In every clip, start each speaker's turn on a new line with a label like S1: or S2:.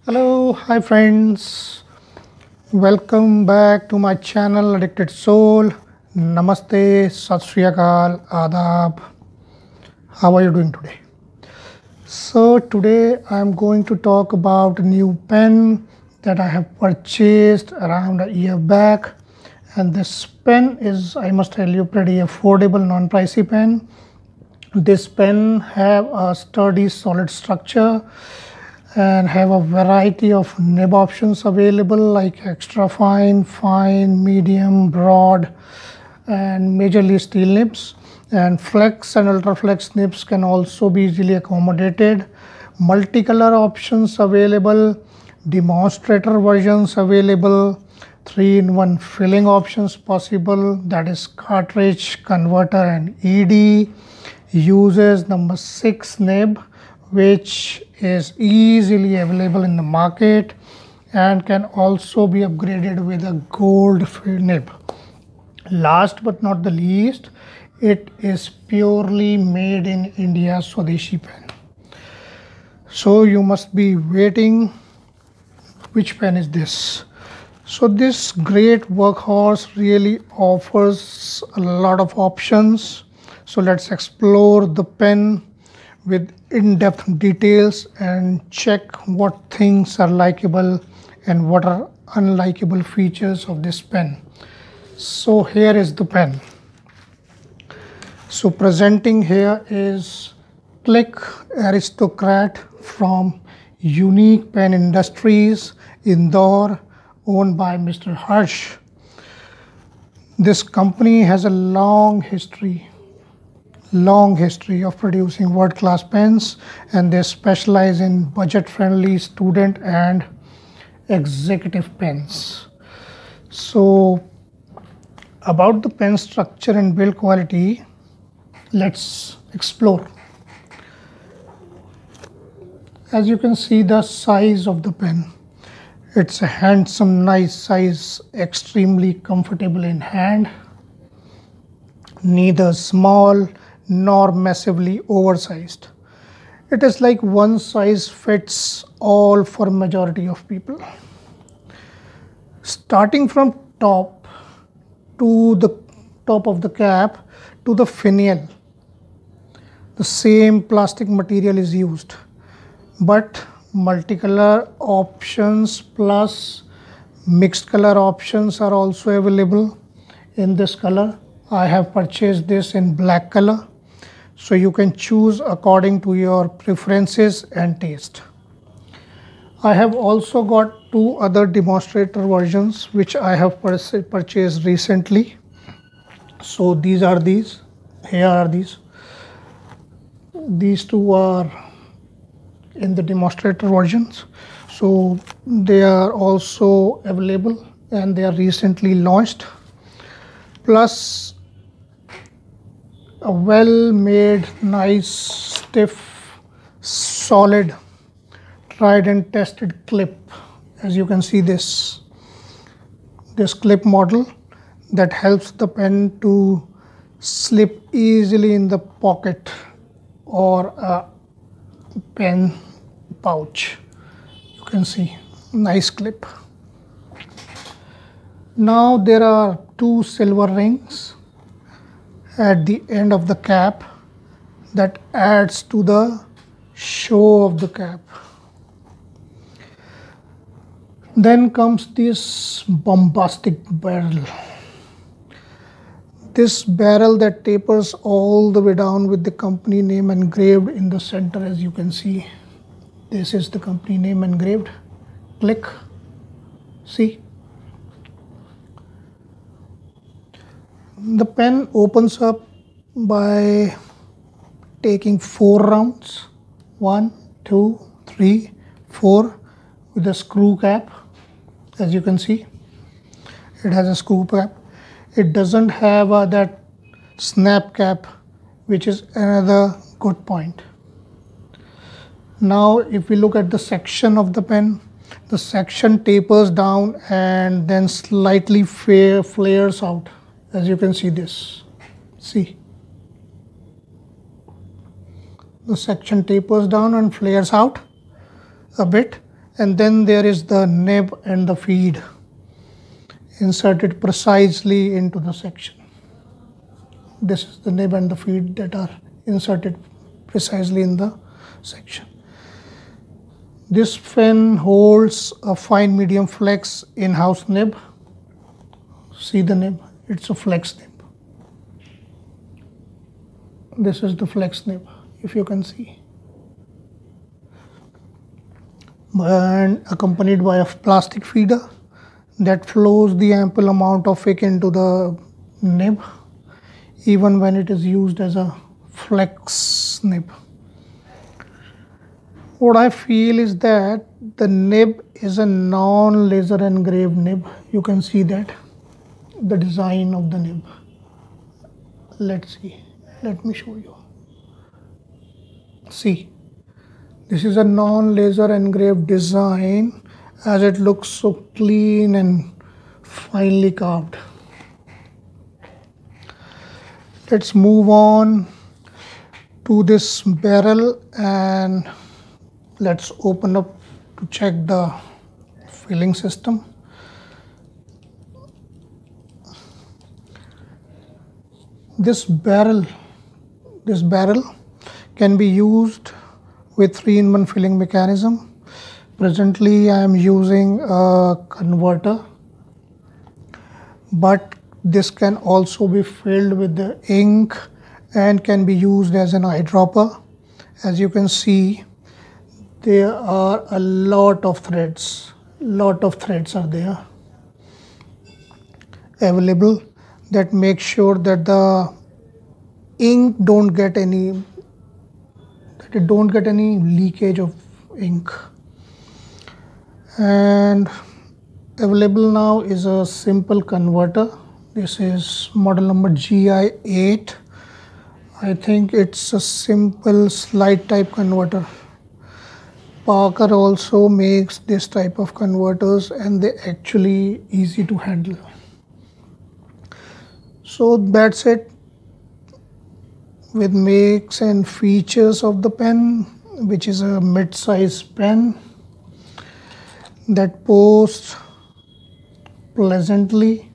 S1: Hello, hi friends. Welcome back to my channel Addicted Soul. Namaste, Sat Shri Akal, Adab. How are you doing today? So today I'm going to talk about a new pen that I have purchased around a year back. And this pen is, I must tell you, pretty affordable, non-pricey pen. This pen have a sturdy solid structure and have a variety of nib options available like extra fine, fine, medium, broad and majorly steel nibs, and flex and ultra flex nibs can also be easily accommodated. Multicolor options available, demonstrator versions available, 3-in-1 filling options possible, that is cartridge, converter and ED. Uses number 6 nib which is easily available in the market and can also be upgraded with a gold nib. Last but not the least, it is purely made in India Swadeshi pen. So you must be waiting, which pen is this? So this great workhorse really offers a lot of options. So let's explore the pen with in-depth details and check what things are likable and what are unlikable features of this pen. So here is the pen. So presenting here is Click Aristocrat from Unique Pen Industries, Indore, owned by Mr. Harsh. This company has a long history of producing world-class pens, and they specialize in budget-friendly student and executive pens. So about the pen structure and build quality, let's explore. As you can see the size of the pen, it's a handsome, nice size, extremely comfortable in hand, neither small nor massively oversized. It is like one size fits all for majority of people. Starting from top to the top of the cap to the finial, the same plastic material is used, but multicolor options plus mixed color options are also available in this color. I have purchased this in black color, so you can choose according to your preferences and taste. I have also got 2 other demonstrator versions which I have purchased recently. So these are these, here are these. These 2 are in the demonstrator versions. So they are also available and they are recently launched. Plus a well-made, nice, stiff, solid, tried and tested clip. As you can see this clip model that helps the pen to slip easily in the pocket or a pen pouch. You can see, nice clip. Now there are 2 silver rings at the end of the cap that adds to the show of the cap. Then comes this bombastic barrel. This barrel that tapers all the way down with the company name engraved in the center. As you can see, this is the company name engraved. Click. See? The pen opens up by taking 4 rounds. 1, 2, 3, 4 with a screw cap. As you can see, it has a screw cap. It doesn't have that snap cap, which is another good point. Now if we look at the section of the pen, the section tapers down and then slightly flares out. As you can see this, see, the section tapers down and flares out a bit, And then there is the nib and the feed inserted precisely into the section. This is the nib and the feed that are inserted precisely in the section. This pen holds a fine medium flex in-house nib. See the nib, it's a flex nib. This is the flex nib, if you can see. And accompanied by a plastic feeder that flows the ample amount of wick into the nib, even when it is used as a flex nib. What I feel is that the nib is a non-laser engraved nib. You can see that, the design of the nib. Let's see, let me show you. See, this is a non-laser engraved design, as it looks so clean and finely carved. Let's move on to this barrel and let's open up to check the filling system. This barrel can be used with 3-in-1 filling mechanism. Presently I am using a converter, but this can also be filled with the ink and can be used as an eyedropper. As you can see, there are a lot of threads are there available that make sure that the ink don't get any leakage of ink. And available now is a simple converter. This is model number GI8. I think it's a simple slide type converter. Parker also makes this type of converters and they actually easy to handle. So that's it with makes and features of the pen, which is a mid-size pen that posts pleasantly.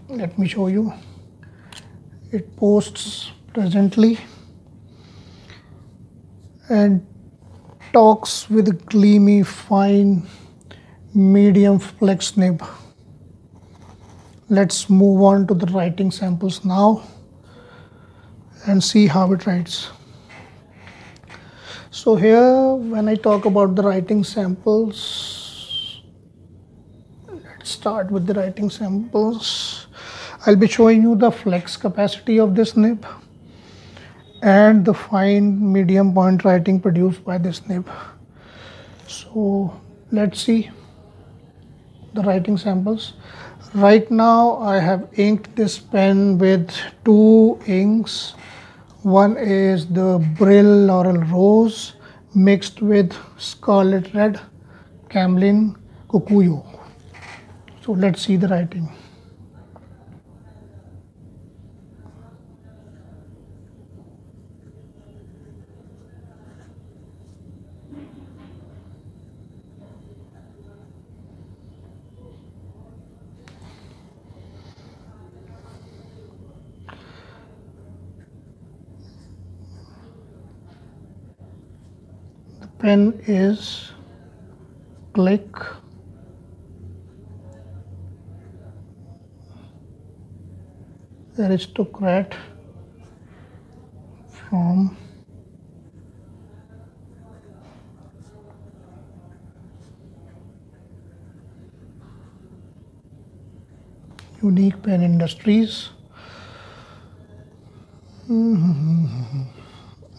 S1: Let me show you. It posts pleasantly and talks with a gleamy, fine, medium flex nib. Let's move on to the writing samples now and see how it writes. So here, when I talk about the writing samples, let's start with the writing samples. I'll be showing you the flex capacity of this nib and the fine medium point writing produced by this nib. So let's see the writing samples. Right now I have inked this pen with 2 inks. One is the Bril Laurel Rose mixed with Scarlet Red, Camlin, Kokuyo. So let's see the writing. Pen is Click, Aristocrat from Unique Pen Industries.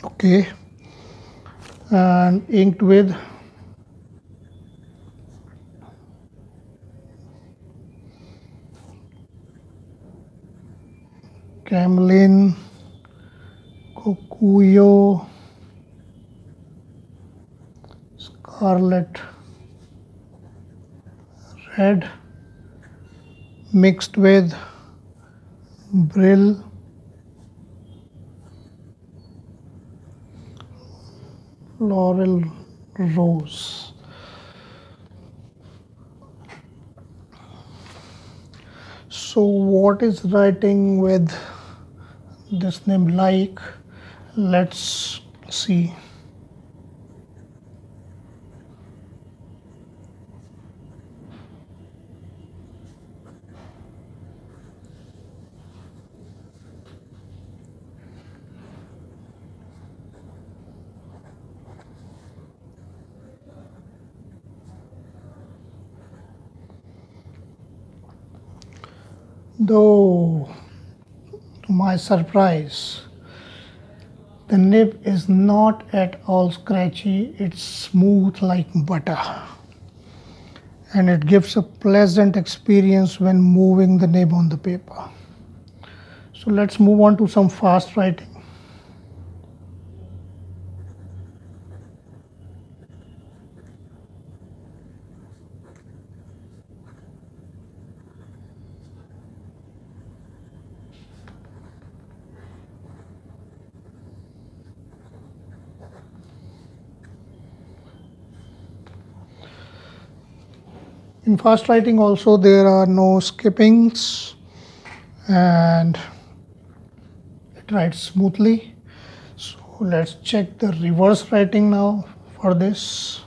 S1: Okay. And inked with Camlin, Kokuyo, Scarlet Red mixed with Bril, Laurel Rose. what is writing with this name like. Let's see. Though, to my surprise, the nib is not at all scratchy, it's smooth like butter. And it gives a pleasant experience when moving the nib on the paper. So let's move on to some fast writing. In fast writing also there are no skippings and it writes smoothly. So let's check the reverse writing now for this.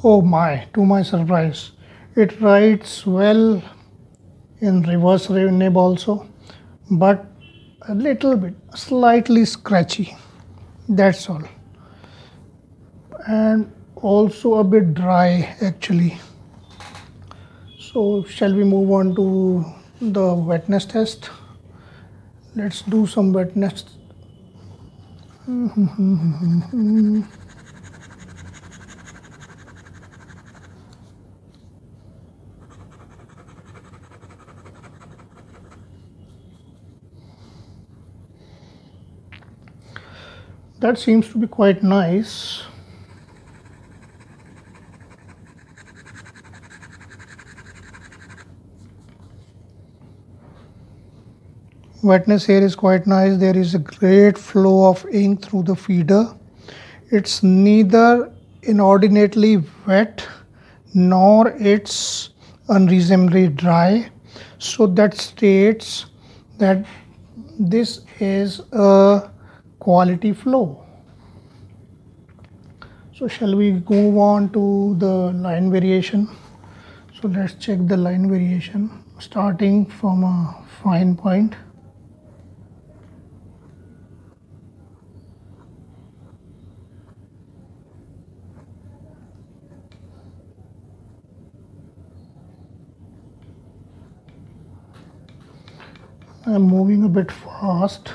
S1: Oh my, to my surprise, it writes well in reverse nib also, but a little bit, slightly scratchy, that's all. And also a bit dry actually. So shall we move on to the wetness test? Let's do some wetness. That seems to be quite nice. Wetness here is quite nice. There is a great flow of ink through the feeder. It's neither inordinately wet nor it's unreasonably dry. So that states that this is a quality flow. So shall we move on to the line variation? So let's check the line variation starting from a fine point. I'm moving a bit fast.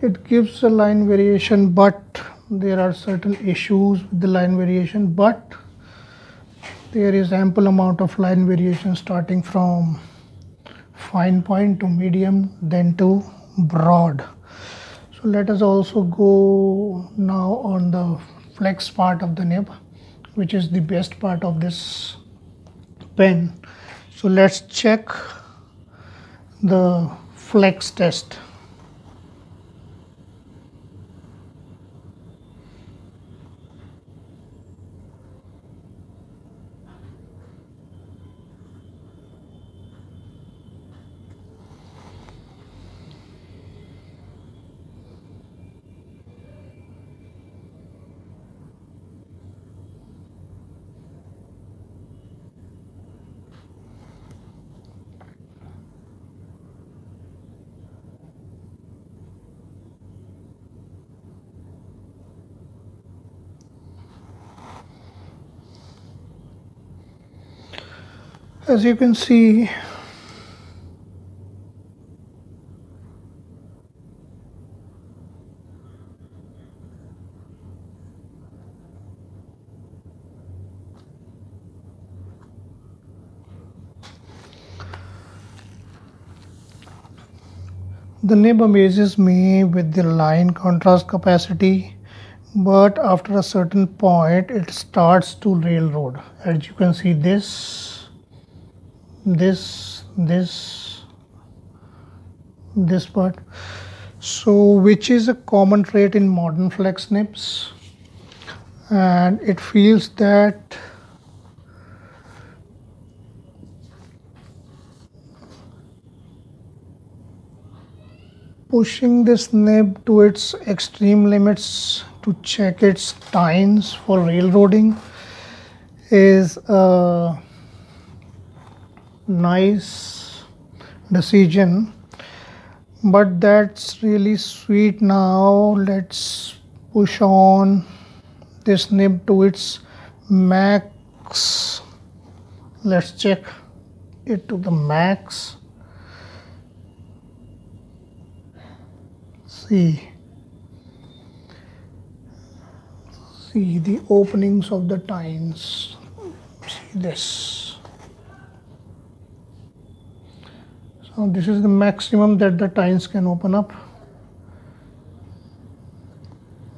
S1: It gives a line variation, but there are certain issues with the line variation, but there is ample amount of line variation starting from fine point to medium, then to broad. So let us also go now on the flex part of the nib, which is the best part of this pen. So let's check the flex test. As you can see, The nib amazes me with the line contrast capacity, but after a certain point it starts to railroad. As you can see, this part. So which is a common trait in modern flex nibs, and it feels that pushing this nib to its extreme limits to check its tines for railroading is a nice decision, but that's really sweet. Now let's push on this nib to its max. Let's check it to the max. See the openings of the tines. See this. So this is the maximum that the tines can open up,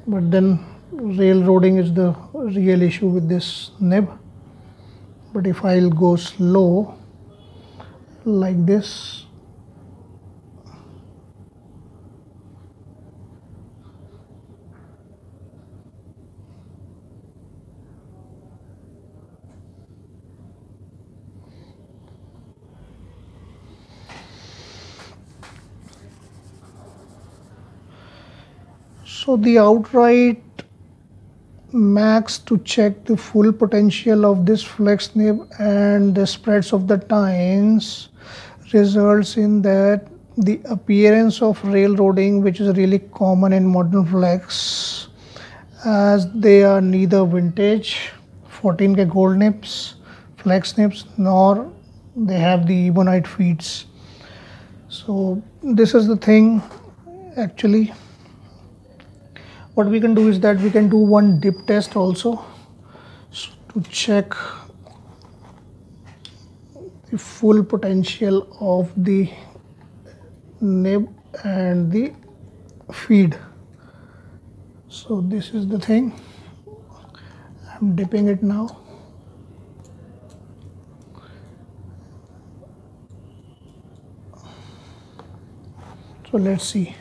S1: but then railroading is the real issue with this nib. But if I'll go slow like this, so the outright max to check the full potential of this flex nib and the spreads of the tines results in that the appearance of railroading, which is really common in modern flex, as they are neither vintage 14K gold nibs, flex nibs, nor they have the Ebonite feeds. So this is the thing. Actually, what we can do is that we can do one dip test also to check the full potential of the nib and the feed. So this is the thing. I'm dipping it now. So let's see.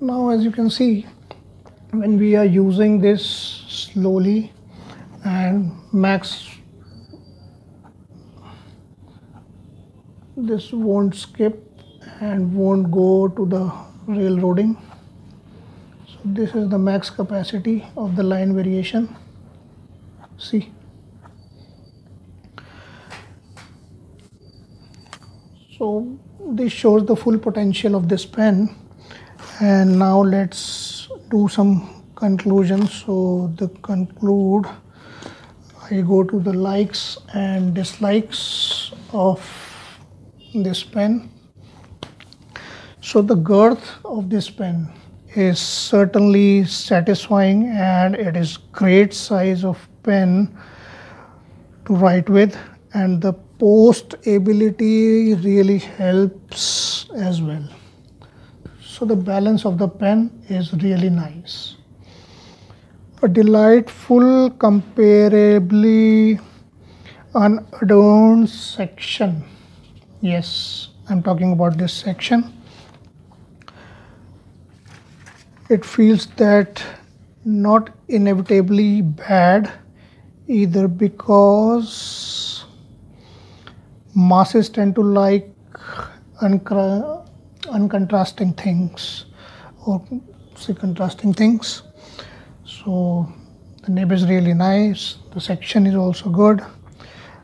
S1: Now, as you can see, when we are using this slowly and max, this won't skip and won't go to the railroading. So this is the max capacity of the line variation. See. So this shows the full potential of this pen. And now let's do some conclusions. So to conclude, I go to the likes and dislikes of this pen. So the girth of this pen is certainly satisfying, and it is great size of pen to write with, and the post ability really helps as well. So the balance of the pen is really nice. A delightful, comparably unadorned section. Yes, I'm talking about this section. It feels that not inevitably bad either, because masses tend to like uncontrasting things, or say contrasting things. So the nib is really nice, the section is also good,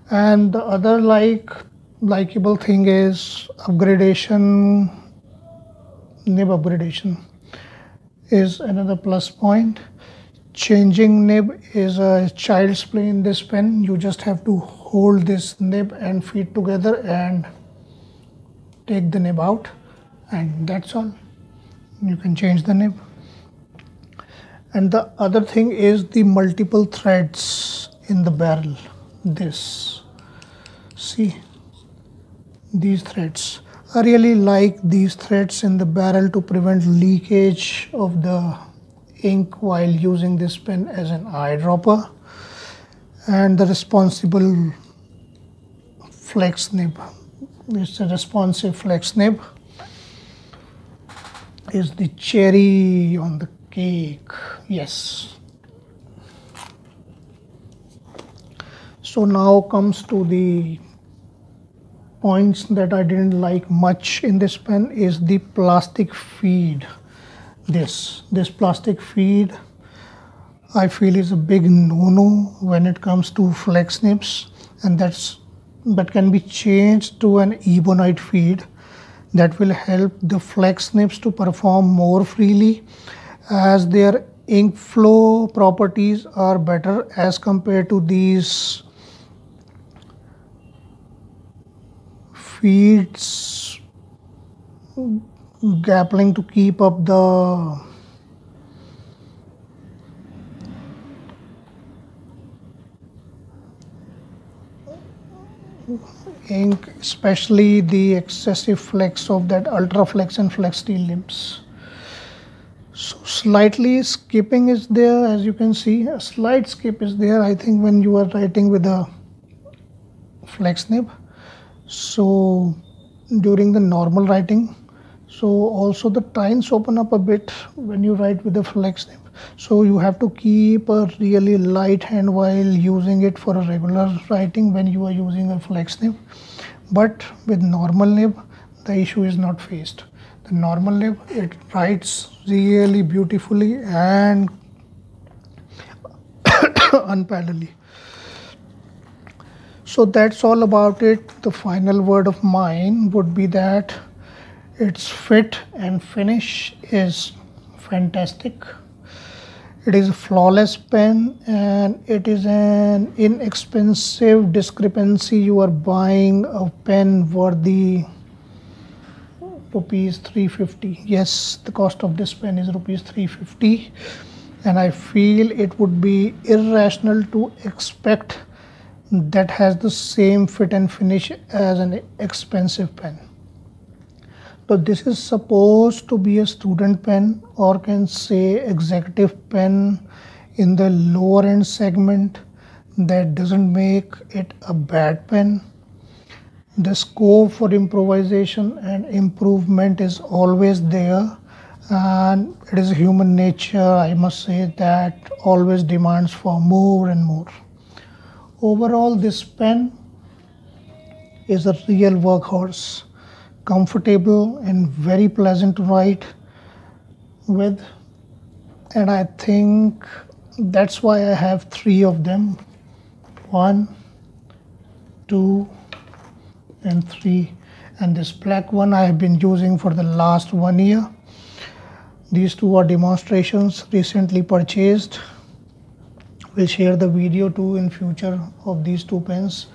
S1: and the other likable thing is upgradation. Nib upgradation is another plus point. Changing nib is a child's play in this pen. You just have to hold this nib and feet together and take the nib out, and that's all. You can change the nib. And the other thing is the multiple threads in the barrel. This, see, these threads. I really like these threads in the barrel to prevent leakage of the ink while using this pen as an eyedropper. And the responsible flex nib, it's a responsive flex nib, is the cherry on the cake. Yes. So now comes to the points that I didn't like much in this pen is the plastic feed. This plastic feed I feel is a big no-no when it comes to flex nibs, and that can be changed to an Ebonite feed that will help the flex nibs to perform more freely, as their ink flow properties are better as compared to these feeds grappling to keep up the ink, especially the excessive flex of that ultra flex and flex steel nibs. So slightly skipping is there, as you can see, a slight skip is there, I think, when you are writing with a flex nib. So during the normal writing, so also the tines open up a bit when you write with a flex nib. So you have to keep a really light hand while using it for a regular writing when you are using a flex nib. But with normal nib, the issue is not faced. The normal nib, it writes really beautifully and unpaddily. So that's all about it. The final word of mine would be that its fit and finish is fantastic. It is a flawless pen, and it is an inexpensive discrepancy. You are buying a pen worthy rupees 350. Yes, the cost of this pen is rupees 350, and I feel it would be irrational to expect that has the same fit and finish as an expensive pen. So this is supposed to be a student pen, or can say executive pen in the lower end segment. That doesn't make it a bad pen. The scope for improvisation and improvement is always there, and it is human nature, I must say, that always demands for more and more. Overall, this pen is a real workhorse, comfortable and very pleasant to write with, and I think that's why I have 3 of them, 1, 2 and 3, and this black one I have been using for the last 1 year. These 2 are demonstrations, recently purchased. We'll share the video too in future of these 2 pens.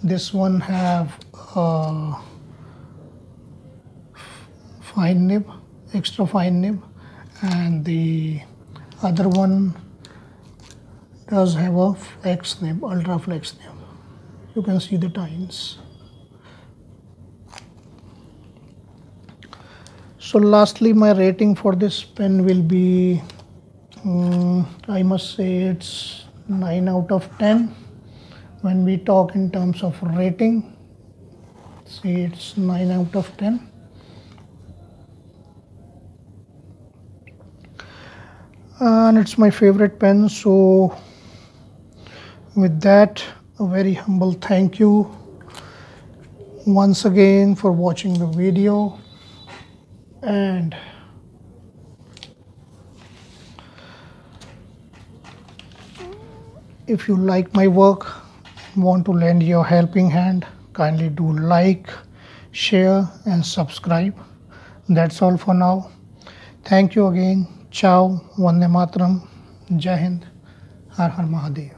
S1: This one have fine nib, extra fine nib, and the other one does have a flex nib, ultra flex nib. You can see the tines. So lastly, my rating for this pen will be I must say it's 9 out of 10. When we talk in terms of rating, see, it's 9 out of 10. And it's my favorite pen. So with that, a very humble thank you once again for watching the video. And if you like my work, want to lend your helping hand, kindly do like, share and subscribe. That's all for now. Thank you again. Ciao, Vande Mataram, Jai Hind, Har Har Mahadev.